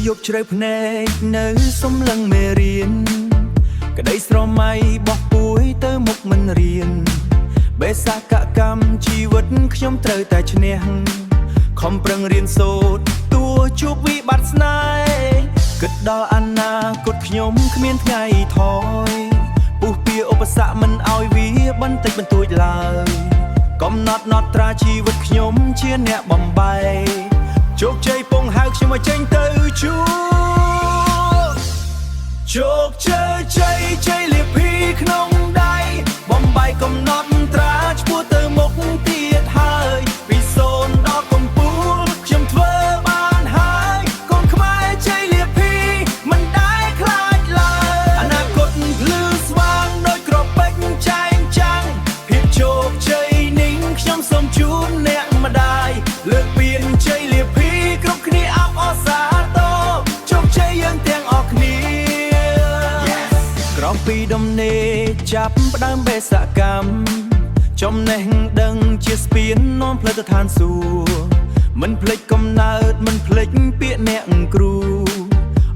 យប់ជ្រៅភ្នែកនៅសំឡឹងមេរៀនក្តីស្រមៃបោះពួយទៅមុខមិនរៀនបេសកកម្មជីវិតខ្ញុំត្រូវតែឈ្នះខំប្រឹងរៀនសូត្រតួជួបវិបត្តិស្នេហ៍គិតដល់អនាគតខ្ញុំគ្មានថ្ងៃថយពុះពៀឧបសគ្គមិនឲ្យវាបន្តិចបន្តួចឡើយកំណត់ត្រាជីវិតខ្ញុំជាអ្នកបំបែកជោគជ័យពងហៅខ្ញុំឲ្យចេញទៅជួបជោគជ័យជ័យលាភីក្នុងដៃបំបែកកំណត់ត្រាឆ្ពោះទៅមុខទៀតហើយពីសូន្យដល់កំពូលខ្ញុំធ្វើបានហើយកូនខ្មែរជ័យលាភីមិនដែលខ្លាចឡើយអនាគតភ្លឺស្វាងដោយក្រពេចចែងចាំងភាពជោគជ័យនេះខ្ញុំសូមជូនអ្នកម្ដាយលើកពៀនជ័យលាភីគ្រប់គ្នាអបអរសាទរជោគជ័យយើងទាំងអស់គ្នាក្រោមពីដំណេកចាប់ផ្ដើមបេសកកម្មចំណេះដឹងជាស្ពាននាំផ្លូវទៅឋានសួគ៌មិនភ្លេចកំណើតមិនភ្លេចពាក្យអ្នកគ្រូ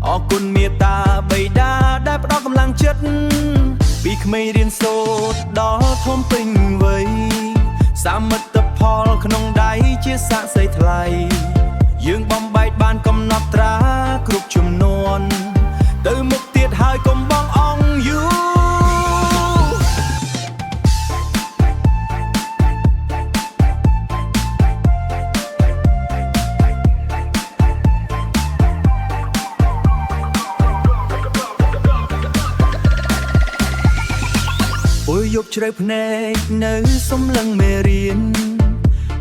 អរគុណមេត្តាបិតាដែលផ្ដល់កម្លាំងចិត្តពីក្មេងរៀនសូត្រដល់ធំពេញវ័យសមិទ្ធផលក្នុងដៃជាសាក្សីថ្លៃយើងបំបែកបានកំណត់ត្រាគ្រប់ចំនួនទៅមុខទៀតហើយកុំបងអងយូពេលយប់ជ្រៅភ្នែកនៅសំឡឹងមេរៀន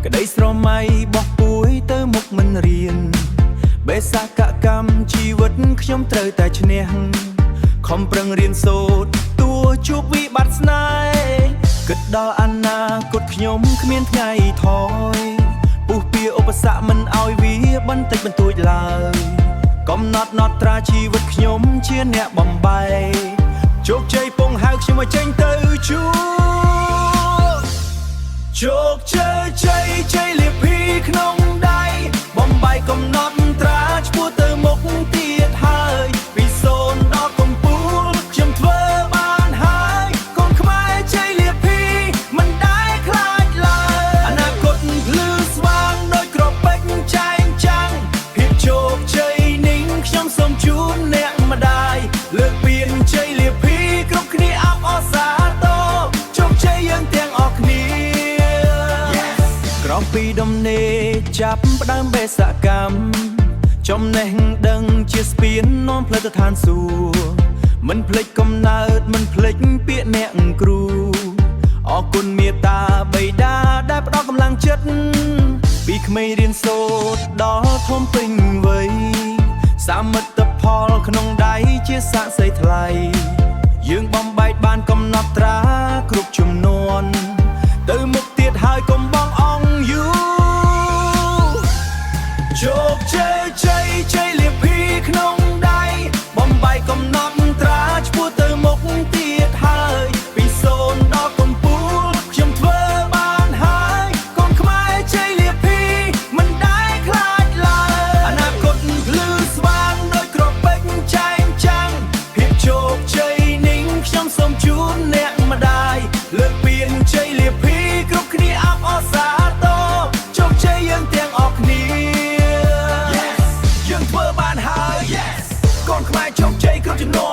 ក្តីស្រមៃបោះពួយទៅមុខមិនរៀនបេសកកម្មជីវិតខ្ញុំត្រូវតែឈ្នះខំប្រឹងរៀនសូត្រតួជួបវិបត្តិស្នេហ៍គិតដល់អនាគតខ្ញុំគ្មានថ្ងៃថយពុះពៀឧបសគ្គមិនឲ្យវាបន្តិចបន្តួចឡើយកំណត់ត្រាជីវិតខ្ញុំជាអ្នកបំបែកជោគជ័យពងហៅខ្ញុំឲ្យចេញទៅជួបជោគជ័យជ័យលាភីក្នុងដៃបំបែកកំណត់ត្រាឆ្ពោះទៅមុខទៀតហើយពីសូន្យដល់កំពូលខ្ញុំធ្វើបានហើយកូនខ្មែរជ័យលាភីមិនដែលខ្លាចឡើយអនាគតភ្លឺស្វាងដោយក្រពេចចែងចាំងភាពជោគជ័យនេះខ្ញុំសូមជូនអ្នកម្ដាយលើកពៀនជ័យលាភីគ្រប់គ្នាអបអរសាទរជោគជ័យយើងទាំងអស់គ្នាក្រោមពីដំណេកចាប់ផ្ដើមបេសកកម្មចំណេះដឹងជាស្ពាននាំផ្លូវទៅឋានសួគ៌មិនភ្លេចកំណើតមិនភ្លេចពាក្យអ្នកគ្រូអរគុណមេត្តាបិតាដែលផ្ដល់កម្លាំងចិត្តពីក្មេងរៀនសូត្រដល់ធំពេញវ័យសមិទ្ធផលក្នុងដៃជាសាក្សីថ្លៃយើងបំបែកបានកំណត់ត្រាគ្រប់ចំនួនទៅមុខទៀតហើយកុំបងអងយូជោគជ័យជ័យលាភីក្នុងដៃបំបែកកំណត់ត្រាឆ្ពោះទៅមុខទៀតហើយពីសូន្យដល់កំពូលខ្ញុំធ្វើបានហើយកូនខ្មែរជ័យលាភីមិនដែលខ្លាចឡើយអនាគតភ្លឺស្វាងដោយក្រពេចចែងចាំងភាពជោគជ័យនេះខ្ញុំសូមជូនអ្នកម្ដាយលើកពៀនជ័យលាភីគ្រប់គ្នាអបអរសាទរជោគជ័យយើងទាំងអស់គ្នាយើងធ្វើបានហើយកូនខ្មែរជោគជ័យគ្រប់ចំនួន